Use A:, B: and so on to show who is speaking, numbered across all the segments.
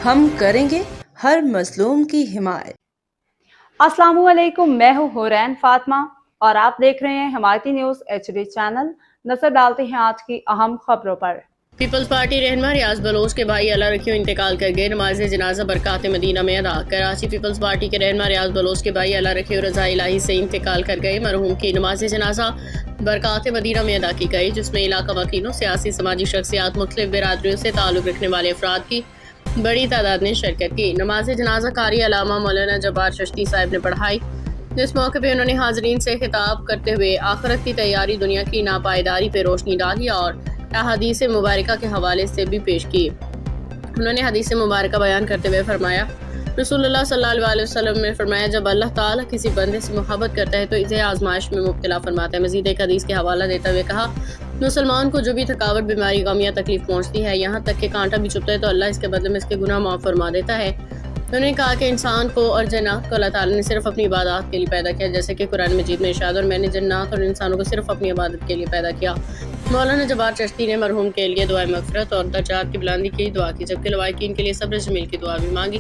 A: ہم کریں گے ہر مظلوم کی حمایت۔
B: السلام علیکم، میں ہوں حورین فاطمہ اور آپ دیکھ رہے ہیں حمایتی نیوز HD چینل۔ نظر ڈالتے ہیں آج کی اہم خبروں پر۔
C: پیپلز پارٹی رہنما ریاض بلوچ کے بھائی اللہ رکھیو انتقال کر گئے، نماز جنازہ برکات مدینہ میں ادا۔ کراچی پیپلز پارٹی کے رہنما ریاض بلوچ کے بھائی اللہ رکھیو رضا الہی سے انتقال کر گئے۔ مرحوم کی نماز جنازہ برکات مدینہ میں ادا کی گئی، جس میں علاقہ وکیلوں، سیاسی سماجی شخصیات، مختلف برادریوں سے تعلق رکھنے والے افراد کی بڑی تعداد نے شرکت کی۔ نماز جنازہ قاری علامہ مولانا جبار چشتی صاحب نے پڑھائی۔ اس موقع پہ انہوں نے حاضرین سے خطاب کرتے ہوئے آخرت کی تیاری، دنیا کی ناپائیداری پہ روشنی ڈالی اور احادیث مبارکہ کے حوالے سے بھی پیش کی۔ انہوں نے حدیث مبارکہ بیان کرتے ہوئے فرمایا، رسول اللہ صلی اللہ علیہ وسلم نے فرمایا، جب اللہ تعالیٰ کسی بندے سے محبت کرتا ہے تو اسے آزمائش میں مبتلا فرماتا ہے۔ مزید ایک حدیث کے حوالہ دیتے ہوئے کہا، مسلمان کو جو بھی تھکاوٹ، بیماری، غم یا تکلیف پہنچتی ہے، یہاں تک کہ کانٹا بھی چبھتا ہے، تو اللہ اس کے بدلے میں اس کے گناہ معاف فرما دیتا ہے۔ انہوں نے کہا کہ انسان کو اور جنات کو اللہ تعالیٰ نے صرف اپنی عبادات کے لیے پیدا کیا، جیسے کہ قرآن مجید میں ارشاد، اور میں نے جنات اور انسانوں کو صرف اپنی عبادت کے لیے پیدا کیا۔ مولانا جبار چشتی نے مرحوم کے لیے دعائے مغفرت اور درجات کی بلندی کی دعا کی، جبکہ لوائقین کے لیے صبر جمیل کی دعا بھی مانگی۔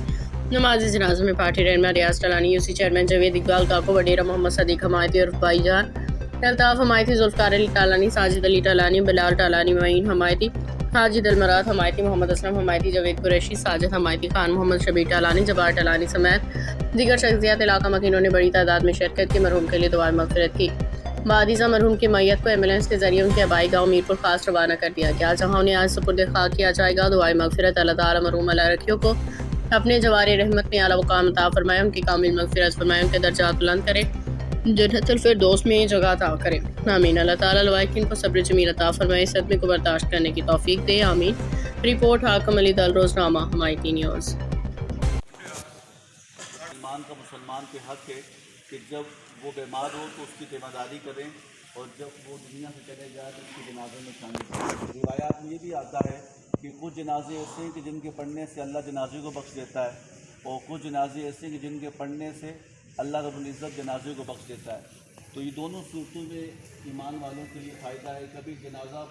C: نماز جنازہ میں پارٹی رہنما ریاض ٹلانی، UC چیئرمین جاوید اقبال کاکو، وڈیرہ محمد صدیق حمایتی، عرف بھائی جان، الطاف حمایتی، ذوالفقار علی ٹالانی، ساجد علی ٹالانی، بلال ٹالانی، معین حمایتی، حاجد المراد حمایتی، محمد اسلم حمایتی، جاوید قریشی، ساجد حمایتی، خان محمد شبیر ٹالانی، جبار ٹالانی سمیت دیگر شخصیات علاقہ مکینوں نے بڑی تعداد میں شرکت کی، مرحوم کے لیے دعائے مغفرت کی۔ بعد ازاں مرحوم کی میت کو ایمبولینس کے ذریعے ان کے آبائی گاؤں میرپور خاص روانہ کر دیا گیا، جہاں انہیں آج سپرد خاک کیا جائے گا۔ دعائے مغفرت، اللہ تعالیٰ مرحوم اللہ رکھیو کو اپنے جوار رحمت میں اعلیٰ مقام عطا فرمائے، ان کی کامل مغفرت فرمائے، ان کے درجات بلند کرے، جنت الفردوس میں جگہ عطا کرے، آمین۔ اللہ تعالیٰ لوائقین کو صبر جمیل عطا فرمائے، صدمے کو برداشت کرنے کی توفیق دے، آمین۔ رپورٹ حاکم علی دل روزنامہ، حمایتی نیوز۔
D: ایمان کا مسلمان کے حق ہے کہ جب وہ بیمار ہو تو اس کی ذمہ داری کریں، اور جب وہ دنیا سے چلے جائے تو اس کی جنازے میں شامل کریں۔ روایات میں یہ بھی آتا ہے کہ کچھ جنازے ایسے ہیں کہ جن کے پڑھنے سے اللہ جنازے کو بخش دیتا ہے، اور کچھ جنازے ایسے ہیں کہ جن کے پڑھنے سے اللہ رب العزت جنازے کو بخش دیتا ہے۔ تو یہ دونوں صورتوں میں ایمان والوں کے لیے فائدہ ہے، کبھی جنازہ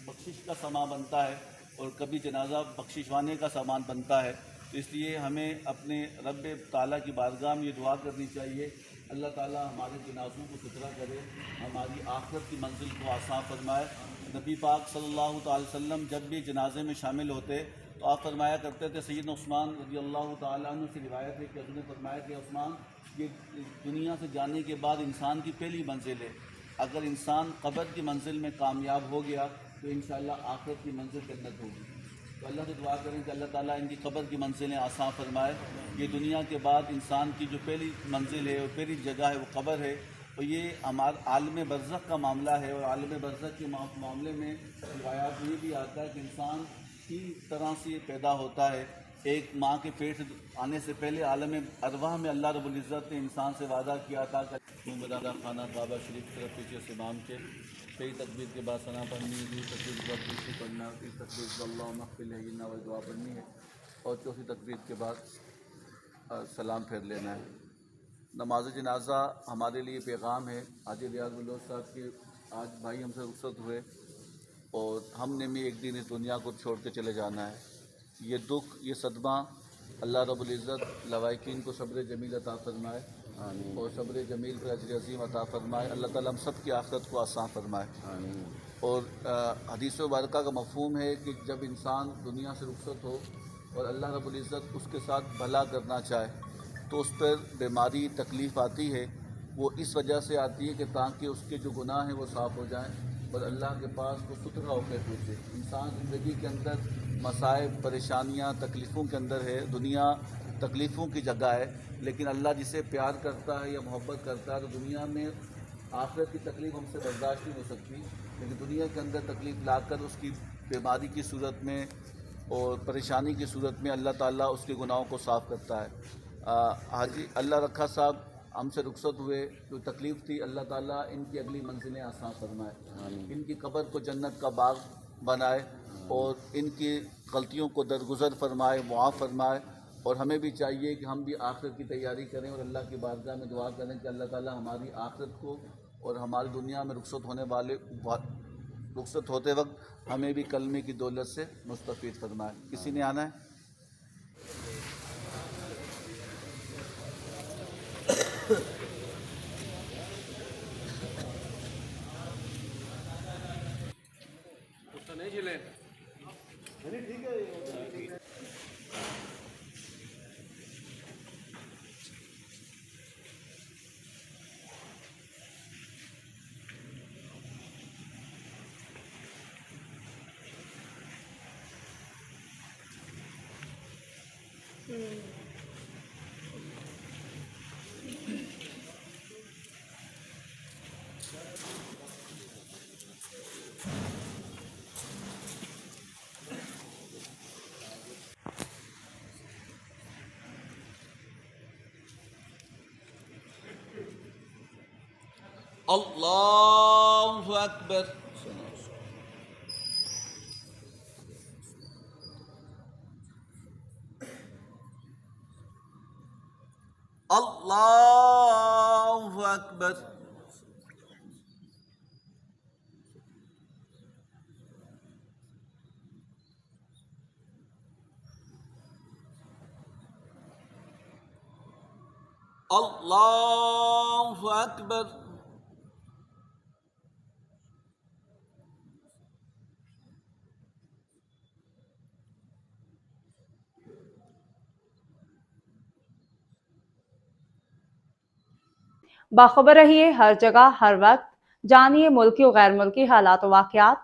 D: بخشش کا سامان بنتا ہے اور کبھی جنازہ بخششوانے کا سامان بنتا ہے۔ تو اس لیے ہمیں اپنے رب تعالیٰ کی بارگاہ میں یہ دعا کرنی چاہیے، اللہ تعالیٰ ہمارے جنازوں کو ستھرا کرے، ہماری آخرت کی منزل کو آسان فرمائے۔ نبی پاک صلی اللہ تعالی وسلم جب بھی جنازے میں شامل ہوتے تو آپ فرمایا کرتے تھے، سیدنا عثمان رضی اللہ تعالیٰ عنہ سے روایت ہے کہ انہوں نے فرمایا کہ عثمان، یہ دنیا سے جانے کے بعد انسان کی پہلی منزل ہے، اگر انسان قبر کی منزل میں کامیاب ہو گیا تو انشاءاللہ آخرت کی منزل جنت ہوگی۔ تو اللہ سے دعا کریں کہ اللہ تعالیٰ ان کی قبر کی منزلیں آسان فرمائے۔ یہ دنیا کے بعد انسان کی جو پہلی منزل ہے اور پہلی جگہ ہے وہ قبر ہے، اور یہ ہمارا عالم برزخ کا معاملہ ہے، اور عالم برزخ کے معاملے میں روایات میں یہ بھی آتا ہے کہ انسان کی طرح سے یہ پیدا ہوتا ہے، ایک ماں کے پیٹ سے آنے سے پہلے عالم ارواح میں اللہ رب العزت نے انسان سے وعدہ کیا تھا کہ مدارہ خانہ کعبہ شریف کی طرف پیچھے سے امام کے کئی تکبیر کے بعد ثنا پڑھنی ہے، دوسری تکبیر کے بعد دوسری پڑھنا، تیسری تکبیر کے بعد اللہم اغفر لنا و دعا پڑھنی ہے، اور چوتھی تکبیر کے بعد سلام پھیر لینا ہے۔ نماز جنازہ ہمارے لیے پیغام ہے۔ حاجی ریاض بلوچ صاحب کے آج بھائی ہم سے رخصت ہوئے، اور ہم نے بھی ایک دن اس دنیا کو چھوڑ کے چلے جانا ہے۔ یہ دکھ، یہ صدمہ، اللہ رب العزت لوائقین کو صبر جمیل عطا فرمائے، اور صبر جمیل پر اجر عظیم عطا فرمائے۔ اللہ تعالیٰ ہم سب کی آخرت کو آسان فرمائے۔ اور حدیث مبارکہ کا مفہوم ہے کہ جب انسان دنیا سے رخصت ہو اور اللہ رب العزت اس کے ساتھ بھلا کرنا چاہے تو اس پر بیماری، تکلیف آتی ہے، وہ اس وجہ سے آتی ہے کہ تاکہ اس کے جو گناہ ہیں وہ صاف ہو جائیں اور اللہ کے پاس وہ ستھرا ہو کے پہنچے۔ انسان زندگی کے اندر مصائب، پریشانیاں، تکلیفوں کے اندر ہے، دنیا تکلیفوں کی جگہ ہے، لیکن اللہ جسے پیار کرتا ہے یا محبت کرتا ہے تو دنیا میں آخرت کی تکلیف ہم سے برداشت نہیں ہو سکتی، لیکن دنیا کے اندر تکلیف لا کر اس کی بیماری کی صورت میں اور پریشانی کی صورت میں اللہ تعالیٰ اس کے گناہوں کو صاف کرتا ہے۔ حاجی اللہ رکھا صاحب ہم سے رخصت ہوئے، جو تکلیف تھی، اللہ تعالیٰ ان کی اگلی منزلیں آسان فرمائے، ان کی قبر کو جنت کا باغ بنائے، اور ان کی غلطیوں کو درگزر فرمائے، معاف فرمائے۔ اور ہمیں بھی چاہیے کہ ہم بھی آخرت کی تیاری کریں اور اللہ کی بارگاہ میں دعا کریں کہ اللہ تعالیٰ ہماری آخرت کو اور ہماری دنیا میں رخصت ہوتے وقت ہمیں بھی کلمے کی دولت سے مستفید فرمائے۔ کسی نے آنا ہے؟ اللہ اکبر. اللہ اکبر. اللہ اکبر.
B: باخبر رہیے ہر جگہ ہر وقت. جانیے ملکی و غیر ملکی حالات و واقعات